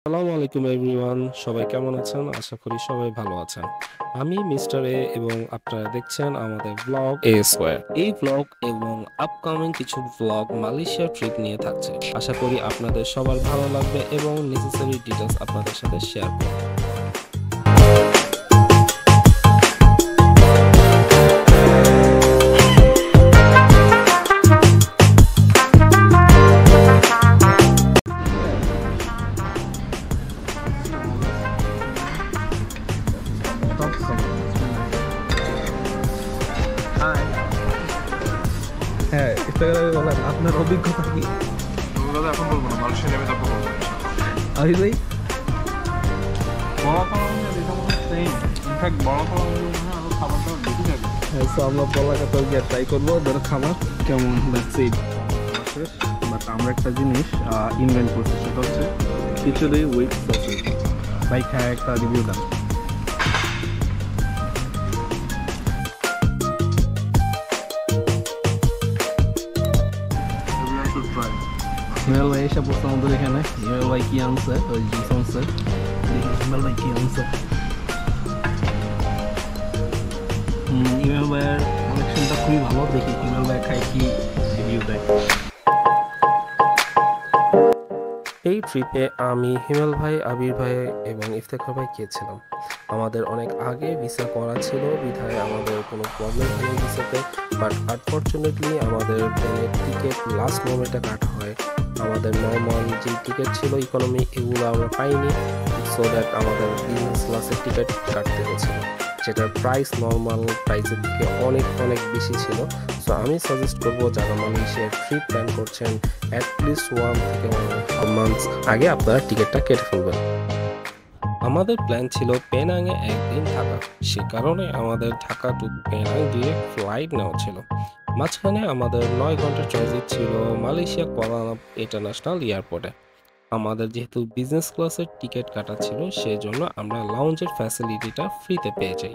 আসসালামু আলাইকুম এভরিওয়ান, সবাই কেমন আছেন? আশা করি সবাই ভালো আছেন। আমি মিস্টার এ এবং আপনারা দেখছেন আমাদের ব্লগ এ স্কোয়ার। এই ব্লগ এবং আপকামিং কিছু ব্লগ মালয়েশিয়া ট্রিপ নিয়ে থাকছে। আশা করি আপনাদের সবার ভালো লাগবে এবং নেসেসারি ডিটেলস আপনাদের সাথে শেয়ার করব। হ্যাঁ, ইনস্টাগ্রামে বলেন আপনার অভিজ্ঞতা কি? ওগুলো এখন বলবো না, মানুষের নেমে তারপর বলবো। আমি ভাই বড় খাওয়া সেম ইনফ্যাক্ট বড় খাওয়া আরো খাবারটা বেশি থাকে। হ্যাঁ, তো আমরা বলাকাতে গিয়ে ট্রাই করবো ধরো খাবার কেমন লাগছে। বাট আমরা একটা জিনিস ইনভেন্ট করছি, সেটা হচ্ছে খিচুড়ি উইথ সসেজ। ভাই খায় একটা রিভিউ দেন। Everyone should try. হিমেল ভাই এসে বসে আমাদের এখানে। হিমেল ভাই কি আনছে, ওই জিনিস আনছে। হিমেল ভাই কি আনছে? হিমেল ভাইয়ের কালেকশনটা খুবই ভালো। দেখি হিমেল ভাই খাই কি রিভিউ দেয়। এই ট্রিপে আমি হিমেল ভাই, আবির ভাই এবং ইফতেখার ভাই গিয়েছিলাম। আমাদের অনেক আগে ভিসা করা ছিল, বিধায় আমাদের কোনো প্রবলেম হয়নি ভিসাতে। বাট আনফর্চুনেটলি আমাদের প্লেনের টিকিট লাস্ট মোমেন্টে কাটা হয়। আমাদের নর্মাল যে টিকিট ছিল ইকোনমি, এগুলো আমরা পাইনি। সো দ্যাট আমাদের বিজনেস ক্লাসের টিকিট কাটতে হয়েছিল, যেটার প্রাইস নর্মাল প্রাইসের থেকে অনেক অনেক বেশি ছিল। সো আমি সাজেস্ট করবো যারা মালয়েশিয়ার ট্রিপ প্ল্যান করছেন, অ্যাটলিস্ট 1 থেকে 1.5 মান্থস আগে আপনারা টিকিটটা কেটে ফেলবেন। আমাদের প্ল্যান ছিল পেনাংয়ে একদিন থাকা, সে কারণে আমাদের Dhaka to Penang direct flight নেওয়া ছিল। মাঝখানে আমাদের 9 ঘন্টার ট্রানজিট ছিল মালয়েশিয়া কুয়ালালামপুর ইন্টারন্যাশনাল এয়ারপোর্টে। আমাদের যেহেতু বিজনেস ক্লাসের টিকিট কাটা ছিল, সেজন্য আমরা লাউঞ্জের ফ্যাসিলিটিটা ফ্রিতে পেয়ে যাই।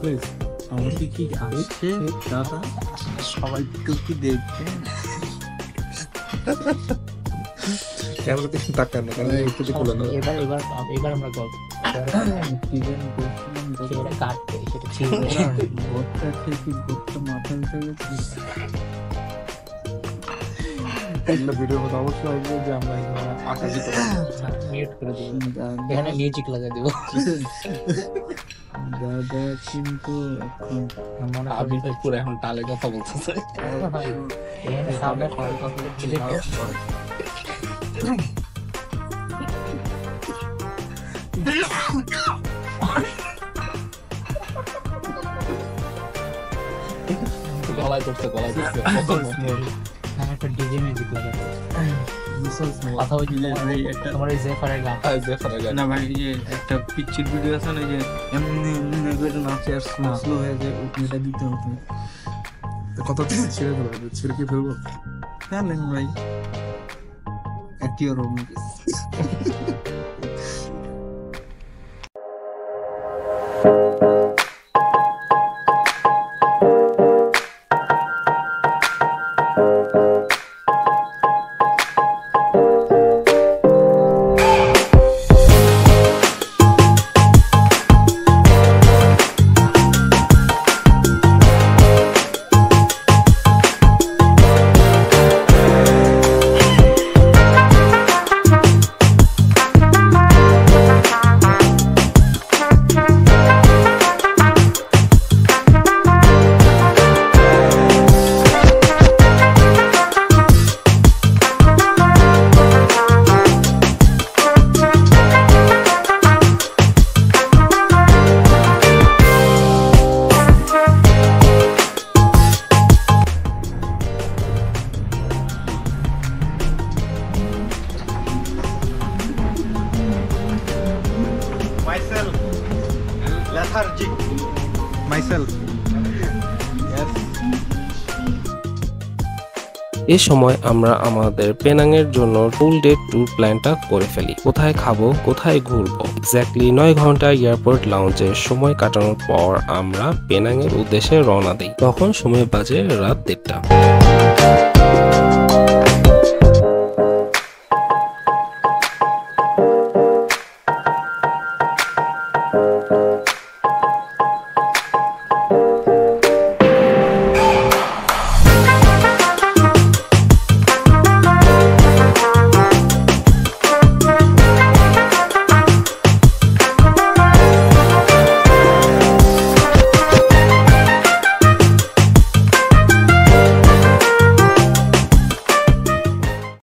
প্লিজ আমাকে কি আসছে দাদা, সবাই তো কি দেখছেন? কেন দেখুন তাকান না, কারণ একটু দেখুন না। এবার আমরা গল্প চিকেন করছিলাম, সেটা কাটতে সেটা ছিল ভোটটা খেয়ে ভোটটা মাথায় উঠে গেছে। একটা ভিডিওর মধ্যে অবশ্যই আসবে যে আমরা আকাশে মিউট করে দিব, এখানে মিউজিক লাগিয়ে দেব। দাদা কিন্তু এখন মনে আমি তো পুরো এখন টালে কথা বলতেছে। এখানে সামনে গলায় করতে একটা ডিজে মিউজিক লাগাতে কথা বলছি। তোমার এই জেফারের গান না ভাই, যে একটা পিকচার ভিডিও আছে না, যে এমনি এমনি করে নাচে আর স্লো হয়ে যায়, ওইটা দিতে হতো। কত ছেড়ে ফেলবো, ছেড়ে কি ফেলবো? ফেলেন ভাই, একটিও রোগ মাইসেলফ। এ সময় আমরা আমাদের পেনাংয়ের জন্য ফুল ডে প্ল্যানটা করে ফেলি। কোথায় খাবো, কোথায় ঘুরবো। এক্স্যাক্টলি 9 ঘন্টা এয়ারপোর্ট লাউঞ্জে সময় কাটানোর পর আমরা পেনাংয়ের উদ্দেশ্যে রওনা দিই। তখন সময় বাজে রাত 1:30।